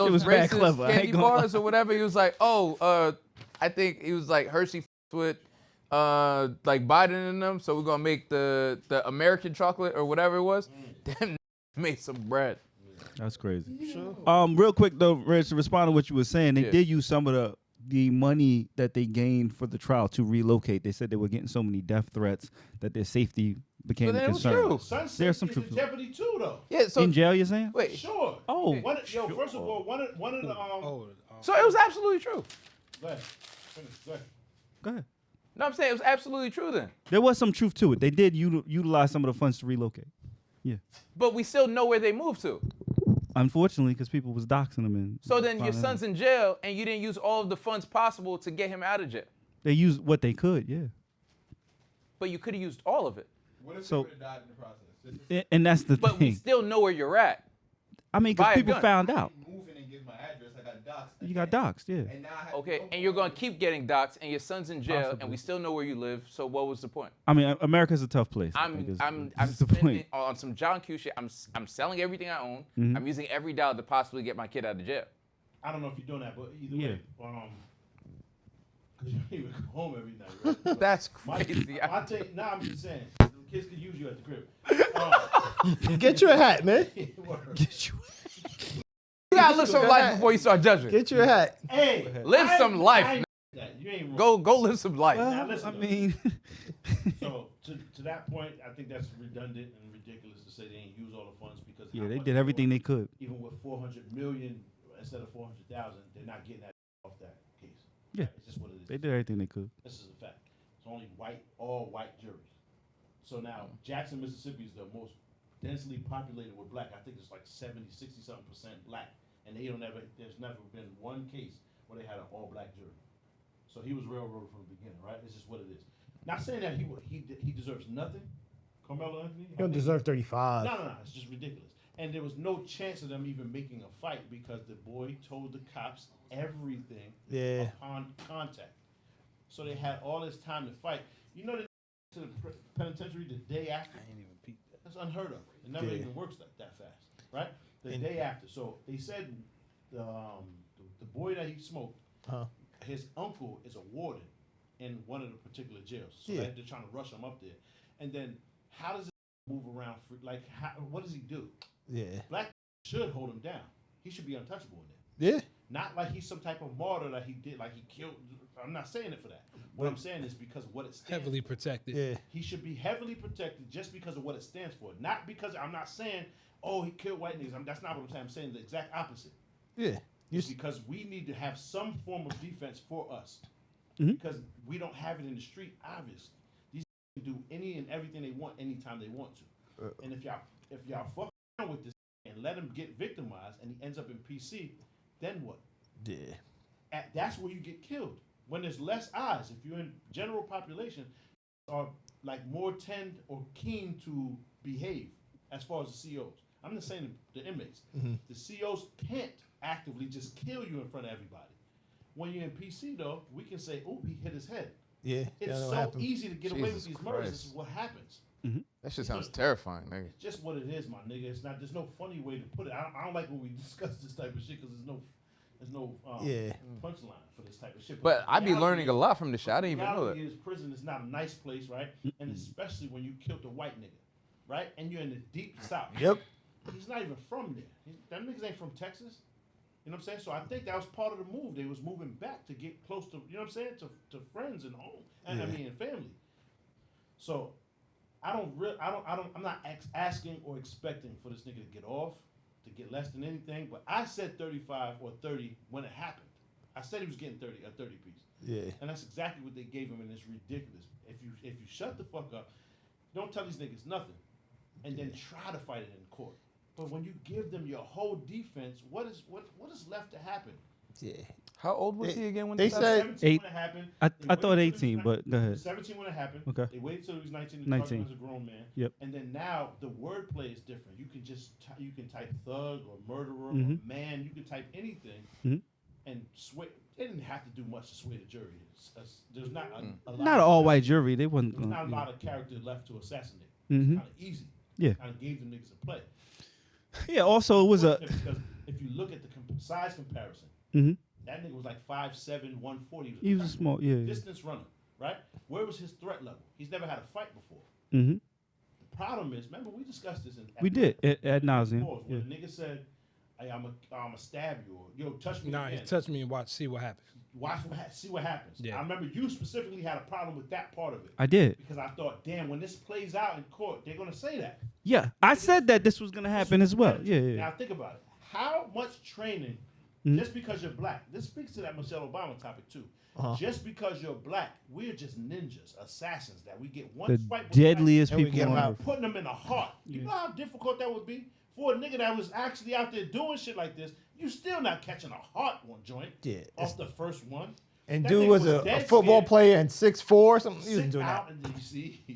those mad racist clever. I ain't candy gonna lie. bars or whatever. He was like, I think he was like Hershey with like Biden in them, so we're gonna make the American chocolate or whatever it was. Them made some bread. That's crazy. Sure. Real quick though, Rich, to respond to what you were saying, they Yeah. did use some of the money that they gained for the trial to relocate. They said they were getting so many death threats that their safety became then a it was concern. true. Son's There's safety some is truth in to it. jeopardy too, though. Yeah, so In jail, you're saying? wait, Sure. Oh, First of all, one of the so it was absolutely true. Go ahead. Finish. Go ahead. Go ahead. No, I'm saying it was absolutely true then. There was some truth to it. They did utilize some of the funds to relocate. Yeah. But we still know where they moved to. Unfortunately, because people was doxing them and. So then your finding son's out. in jail and you didn't use all of the funds possible to get him out of jail. They used what they could, yeah. But you could have used all of it. What if So- they would have died in the process? And that's the But we thing. still know where you're at. I mean, buy because a people gun. found out. Moving and give my address, I got doxxed. You got doxed, yeah. And now I have Okay, no and you're gonna phone. keep getting doxxed, and your son's in jail, Possibly. and we still know where you live. So what was the point? I mean, America's a tough place. I think I'm is the spending point. on some John Q shit. I'm selling everything I own. Mhm. I'm using every dollar to possibly get my kid out of jail. I don't know if you're doing that, but either Yeah. way, because you don't even go home every night, right? But That's my- crazy. I take. Nah, I'm just saying. The kids could use you at the crib. Get you a hat, man. Word. You gotta live some life before you start judging. Get you a hat. Hey, Live some life, I ain't man. that. You ain't wrong. Go live some life. Now Well, listen, I though. mean, So to that point, I think that's redundant and ridiculous to say they ain't use all the funds because yeah, how they much did everything want. they could. Even with 400 million instead of 400,000, they're not getting that off that case. Yeah. It's just what it is. They did everything they could. This is a fact. It's only all white juries. So now Jackson, Mississippi is the most densely populated with black. I think it's like 60-something% black. And there's never been one case where they had an all black jury. So he was railroaded from the beginning, right? This is what it is. Not saying that he deserves nothing. Carmelo Anthony. You don't deserve 35. No. It's just ridiculous. And there was no chance of them even making a fight because the boy told the cops everything Yeah. upon contact. So they had all this time to fight. You know, they to the penitentiary the day after. I ain't even peeped that. That's unheard of. It never Yeah. even works that fast, right? The And- day after. So they said the boy that he smoked, Huh. his uncle is a warden in one of the particular jails. So Yeah. they're trying to rush him up there. And then how does it move around? Like, what does he do? Yeah. Black should hold him down. He should be untouchable in there. Yeah. Not like he's some type of martyr that he did, like he killed. I'm not saying it for that. What I'm saying is because of what it stands Heavily for. protected. Yeah. He should be heavily protected just because of what it stands for. Not because I'm not saying, oh, he killed white niggas. That's not what I'm saying. I'm saying the exact opposite. Yeah. You It's because we need to have some form of defense for us. Mhm. Because we don't have it in the street, obviously. These can do any and everything they want anytime they want to. And if y'all fuck around with this and let him get victimized and he ends up in PC, then what? Yeah. That's where you get killed. When there's less eyes, if you're in general population, are like more tend or keen to behave as far as the COs. I'm just saying the inmates. Mhm. The COs can't actively just kill you in front of everybody. When you're in PC though, we can say, oh, he hit his head. Yeah. It's That'll so happen. easy to get away with Jesus these murders. Christ. This is what happens. That shit sounds terrifying, nigga. It's just what it is, my nigga. It's not. There's no funny way to put it. I don't like when we discuss this type of shit because there's no Yeah. punchline for this type of shit. But I be reality learning a is- lot from this shit. I didn't even know that. reality is prison is not a nice place, right? And especially when you killed a white nigga, right? And you're in the deep south. Yep. He's not even from there. Them niggas ain't from Texas. You know what I'm saying? So I think that was part of the move. They was moving back to get close to, you know what I'm saying, to friends and home. And I Yeah. mean, and family. So I'm not asking or expecting for this nigga to get off, to get less than anything. But I said 35 or 30 when it happened. I said he was getting a 30 piece. Yeah. And that's exactly what they gave him, and it's ridiculous. If you shut the fuck up, don't tell these niggas nothing, and then try to fight it in court. But when you give them your whole defense, what is left to happen? Yeah. How old was he again when they this said- happened? 17 Eight. when it happened. I They thought waited till he 18, was but go ahead. 17 when it happened. Okay. They waited till he was 19 to 19. him as a grown man. Yep. And then now the wordplay is different. You can just you can type thug or murderer Mhm. or man. You can type anything Mhm. and sway. They didn't have to do much to sway the jury. There's not a lot. Not an of- all-white jury. They wasn't. There's not a yeah. lot of character left to assassinate. Mhm. It's kind of easy. Yeah. Kind of gave them niggas a play. Yeah. Also, it was a. Because if you look at the size comparison, Mhm. that nigga was like 5'7", 140. He was a small. Yeah. Distance runner, right? Where was his threat level? He's never had a fight before. Mm-hmm. The problem is, remember we discussed this. We did at nauseam. When Yeah. the nigga said, "Hey, I'm a stab you," or "Yo, touch me Nah, again." he touched me and see what happens. See what happens. Yeah. I remember you specifically had a problem with that part of it. I did. Because I thought, damn, when this plays out in court, they're gonna say that. Yeah. I said that this was gonna happen as well. Yeah. Yeah. Now think about it. How much training, Mhm. just because you're black, this speaks to that Michelle Obama topic too. Just because you're black, we're just ninjas, assassins that we get one The swipe with deadliest and we people get on them out. earth. putting them in the heart. You know how difficult that would be for a nigga that was actually out there doing shit like this. You still not catching a heart one joint Yeah, off the first one. And That dude nigga was was a dead football scared. player and 6'4" or something. He was Sit doing out that. and then you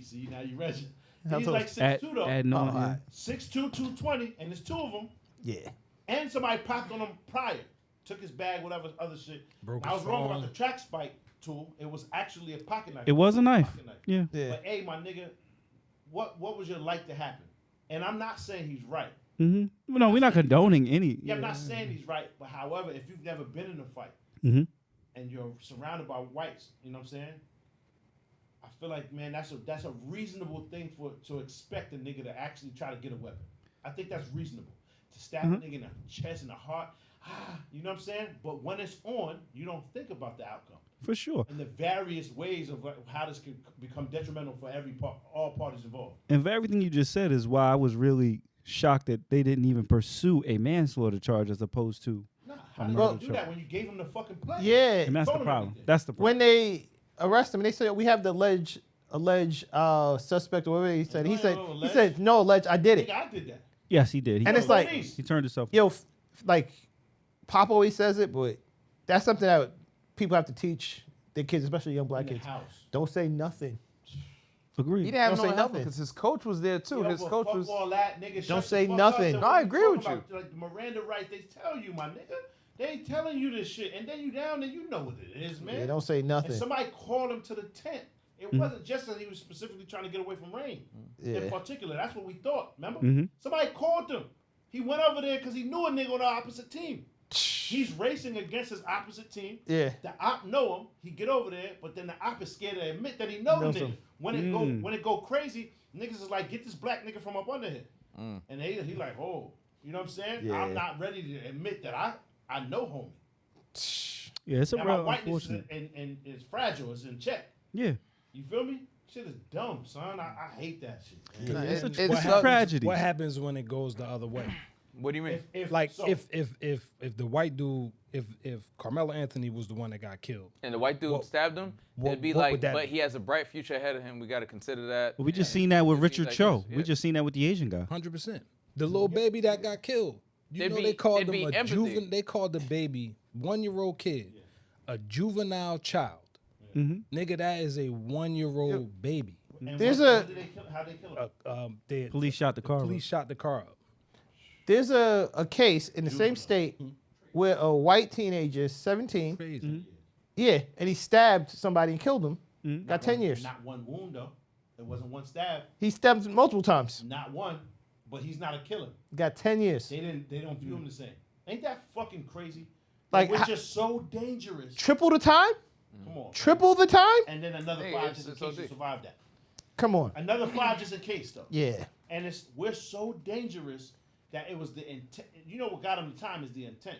see now you read it. How He's tall like is- 6'2" though. At no. Oh, yeah. alright. 6'2", 220, and there's two of them. Yeah. And somebody popped on him prior. Took his bag, whatever other shit. Broke I his was wrong phone. about the track spike tool. It was actually a pocket knife. It was a knife. Pocket knife. Yeah. Yeah. But hey, my nigga, what was your like to happen? And I'm not saying he's right. Mm-hmm. No, we're not condoning any. Yeah, I'm not saying he's right. But however, if you've never been in a fight Mhm. and you're surrounded by whites, you know what I'm saying? I feel like, man, that's a reasonable thing to expect a nigga to actually try to get a weapon. I think that's reasonable. To stab a nigga in the chest and the heart, you know what I'm saying? But when it's on, you don't think about the outcome For sure. and the various ways of how this could become detrimental for all parties involved. And for everything you just said is why I was really shocked that they didn't even pursue a manslaughter charge as opposed to. Nah, how did murder you do charge. that when you gave him the fucking play? Yeah. And that's the Told him problem. everything. That's the problem. When they arrest him, they said we have the alleged suspect or whatever he said. He No, said no, he alleged. said no alleged. I did Nigga, it. I did that. Yes, he did. He, And it's like, Police. he turned himself. yo, like Pop always says it, but that's something that people have to teach their kids, especially young black in the kids. house. Don't say nothing. Agreed. He didn't have Don't no say help nothing. because his coach was there too. Yo, His but coach fuck was. all that, nigga. Shut Don't the say fuck nothing. Up. No, I agree with Talking about, like the Miranda rights, they tell you, my nigga. They ain't telling you this shit, and then you down there, you know what it is, man. Yeah, don't say And nothing. somebody called him to the tent. It wasn't just that he was specifically trying to get away from rain. In Yeah. particular, that's what we thought. Remember? Mhm. Somebody called him. He went over there because he knew a nigga on the opposite team. He's racing against his opposite team. Yeah. The op know him. He get over there, but then the op is scared to admit that he know the Knows nigga. him. When it go crazy, niggas is like, get this black nigga from up under here. And he like, oh, you know what I'm saying? Yeah. I'm not ready to admit that I know homie. Yeah, it's a Now my real whiteness is, unfortunate. and is fragile. It's in check. Yeah. You feel me? Shit is dumb, son. I hate that shit. Yeah, it's a- It's it's a sucks. tragedy. What happens when it goes the other way? What do you mean? If The white dude, if Carmelo Anthony was the one that got killed, And the white dude What- stabbed him. It'd be what like, would that but be? he has a bright future ahead of him. We got to consider that. But we just seen that with It'd be Richard like Cho. this, yeah. We just seen that with the Asian guy. 100%. The little baby that got killed. You There'd know be- they called there'd him be a empathy. They called the baby 1-year-old kid a juvenile child. Nigga, that is a 1-year-old baby. and There's how did they kill him? Police shot the car up. Police shot the car up. There's a case in the same state where a white teenager, 17, Crazy. yeah, and he stabbed somebody and killed him. Got 10 years. Not one wound though. It wasn't one stab. He stabbed multiple times. Not one. But he's not a killer. Got 10 years. They don't view him the same. Ain't that fucking crazy? Like, We're ho- just so dangerous. Triple the time? Come on. Triple the time? And then another Hey, 5 it's- just in it's case you OD. survive that. Come on. Another 5 just in case though. Yeah. And we're so dangerous that it was the intent. You know what got him the time is the intent.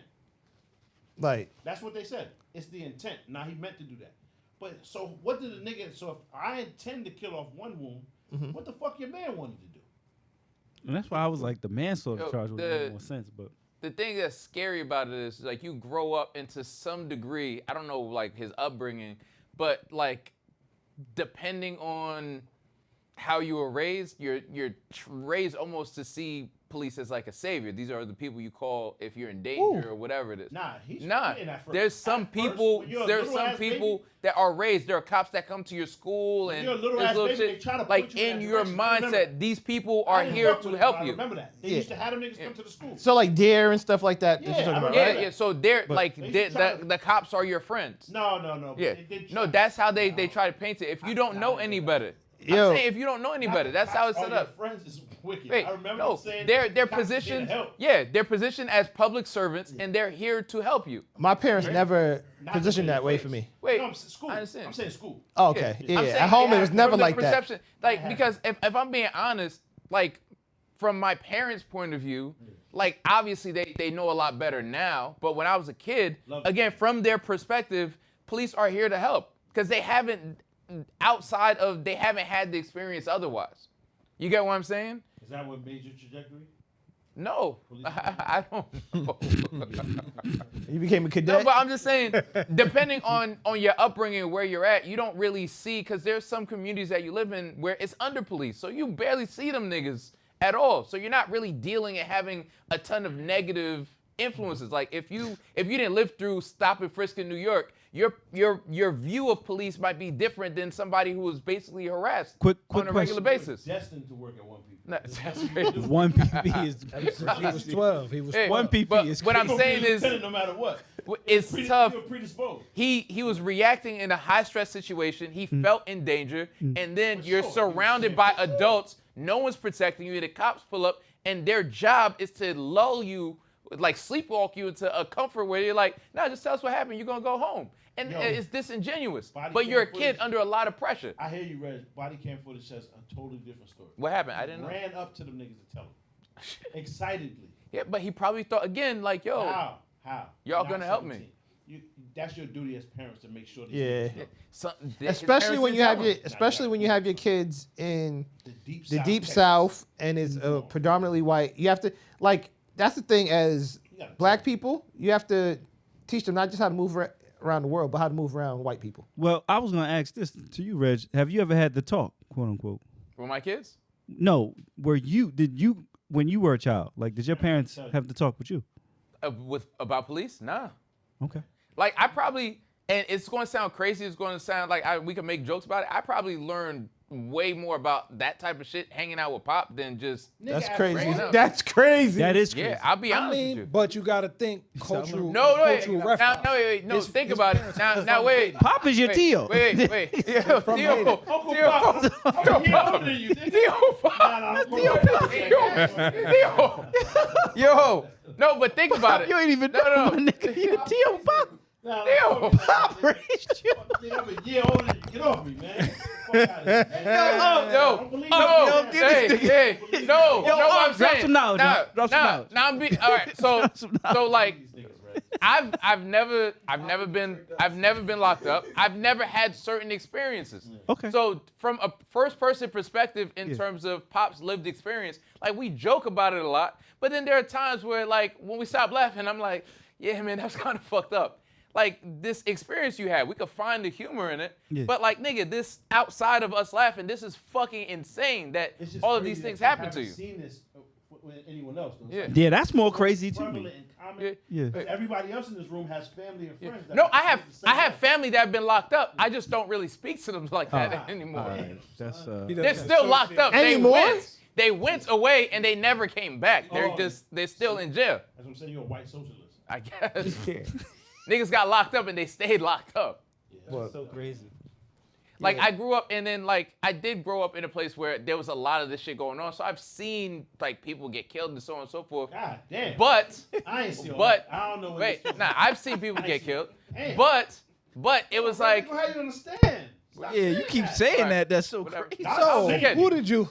Like, That's what they said. It's the intent. Now he meant to do that. But so what did the nigga? So if I intend to kill off one wound, what the fuck your man wanted to do? And that's why I was like, the manslaughter Yo, charge would make more sense. But The thing that's scary about it is like you grow up into some degree. I don't know like his upbringing, but like depending on how you were raised, you're raised almost to see police as like a savior. These are the people you call if you're in danger or whatever it is. Nah, he's Nah, getting that first. there's some At first, people. when you're a There's little some ass people baby, that are raised. There are cops that come to your school When and you're a little there's ass baby, they try to like put you in in that your direction. I remember. mindset. These people I are didn't here fuck to with it, help but I you. remember that. They Yeah. used to have them niggas come to the school. so like Dare and stuff like that. Yeah, that you're talking I about, remember right? Yeah. So they're But like they the, used to try the to- the cops are your friends. No. Yeah. They No, try- that's how they try to paint it. If you don't know any better, Yo. I'm saying if you don't know any better, that's how it's set All up. your friends is wicked. Wait, I remember no, them saying they're cops is here to positioned. help. Yeah, they're positioned as public servants, and they're here to help you. My parents never Not positioned in that your way face. for me. Wait, No, I'm saying school. I understand. I'm saying school. Oh, okay. Yeah. I'm At saying home, they it was have- never from the like that. perception, like because if I'm being honest, like from my parents' point of view, like obviously they know a lot better now. But when I was a kid, Love it. again from their perspective, police are here to help because they haven't they haven't had the experience otherwise. You get what I'm saying? Is that what made your trajectory? No, Police I don't know. You became a cadet. No, but I'm just saying, depending on your upbringing, where you're at, you don't really see, because there's some communities that you live in where it's under police, so you barely see them niggas at all. So you're not really dealing and having a ton of negative influences. Like if you didn't live through stop and frisk in New York, your view of police might be different than somebody who was basically harassed Quick on a regular question. basis. Destined to work at one people. No, that's crazy. One PP is He was 12. He was Hey, 12. one PP but is what I'm You're gonna saying be is, lieutenant no matter what. it's tough. You're predisposed. He was reacting in a high stress situation. He felt in danger, and then For you're sure. surrounded by adults. No one's protecting you. The cops pull up, and their job is to lull you, like sleepwalk you into a comfort where you're like, "No, just tell us what happened. You're gonna go home." And Yo, it's disingenuous. body But you're a cam kid footage- under a lot of pressure. I hear you, Reg. Body cam footage says a totally different story. What happened? I didn't know. Ran up to them niggas to tell them. Excitedly. Yeah, but he probably thought again, like, "Yo, How? y'all You're gonna not help me." 17. That's your duty as parents to make sure. These Yeah. niggas know. his especially parents when you didn't have tell your, him. especially when you have your kids in The deep the south. deep Texas. south and it's predominantly white. You have to like that's the thing as gotta black people. You have to teach them not just how to move around the world, but how to move around white people. Well, I was gonna ask this to you, Reg. Have you ever had the talk, quote unquote? With my kids? No. Did you when you were a child? Like, did your parents have the talk with you? About police? Nah. Okay. Like I probably, and it's going to sound crazy. It's going to sound like we can make jokes about it. I probably learned way more about that type of shit hanging out with Pop than just. That's Nigga, crazy. enough. That's crazy. That is crazy. Yeah, I'll be I honest with mean, you. but you got to think cultural. No, wait, cultural now, reference. wait, no. His- Think his about it. parents Now, are now, from wait. Haiti. Pop is your Tio. Wait. Theo, From Theo, Haiti. Uncle Theo, Pop. I'm a year older than you. Nigga. Theo, Pop. Yo, no, but think about it. You ain't even No, no, know, nigga. You Tio Pop. Theo. Pop raised you. Nigga, I'm a year older than you. Get off me, man. Fuck out of here, man. Yo, Don't believe no, me. hey, no, what I'm drop saying. some knowledge, Nah, man. Drop some nah, knowledge. nah, I'm be, all right. So like, These niggas, right? I've never been locked up. I've never had certain experiences. Okay. So from a first person perspective in terms of Pop's lived experience, like we joke about it a lot, but then there are times where like when we stop laughing, I'm like, yeah, man, that's kind of fucked up. Like this experience you had, we could find the humor in it, Yeah. but like nigga, this outside of us laughing, this is fucking insane that It's just all of crazy things that things you happen to haven't you. Seen this with anyone else? Though. It's Yeah. like Yeah, that's more crazy to prevalent me. and common. Yeah. Yeah. Because everybody else in this room has family and friends. that No, have I have the same life. family that have been locked up. I just don't really speak to them like that anymore. All right. That's He They're doesn't still locked up. Anymore? They went away and they never came back. They're still in jail. That's what I'm saying. You're a white socialist. I guess. Niggas got locked up and they stayed locked up. so crazy. Like I grew up and then like I did grow up in a place where there was a lot of this shit going on. So I've seen like people get killed and so on and so forth. God damn. But I ain't see all but that. I don't know what wait, this nah, I've seen people I get see. killed. Damn. But it was like How you understand? Stop Yeah, you saying keep that. saying Right. that. That's so Whatever. crazy. So Okay.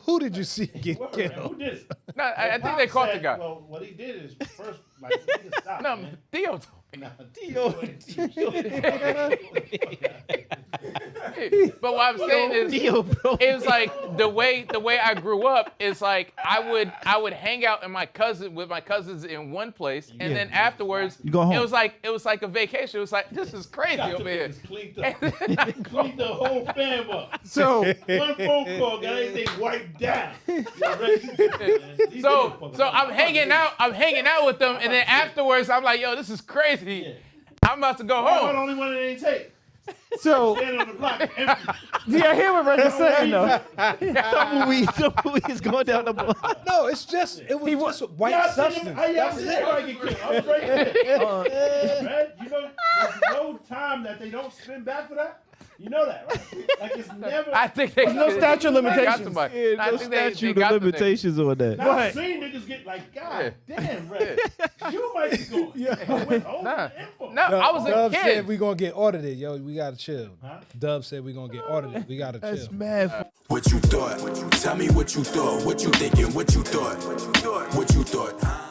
who did you see get Word, man. killed? Who did it? nah, I think Pop they caught the said, guy. Well, what he did is first, like, nigga, stop, No, man. Theo told me. Nah, But what I'm saying is, it was like the way I grew up is like I would hang out with my cousins in one place, and then afterwards You go home. it was like a vacation. It was like this is crazy got over the here. niggas cleaned up. Cleaned the whole fam up. So One phone call got everything wiped down. You're ready to go, man. These So niggas so I'm fucking- hanging out with them, and then afterwards I'm like, yo, this is crazy. Yeah. I'm about to go I'm the home. only one that ain't take. so Standing on the block, empty. do you hear what Reg's saying though? Some is going down the block. No, it was just white Y'all seen substance. him? How y'all That's seen it. everybody get killed? I'm straight there. Man, you know, there's no time time that they don't spin back for that? You know that, right? Like it's never. I think they no statute of they got limitations. somebody. Yeah, I no think they statute got of the nigga. limitations on that. Now I've seen niggas get like, God damn, Red, you might be going. Withholding Nah. info. No, I was a Dub kid. said we gonna get audited, yo. We gotta chill. Huh? Dub said we gonna get audited. We gotta That's chill. mad. What you thought? Tell me what you thought. What you thinking? What you thought? What you thought? Huh?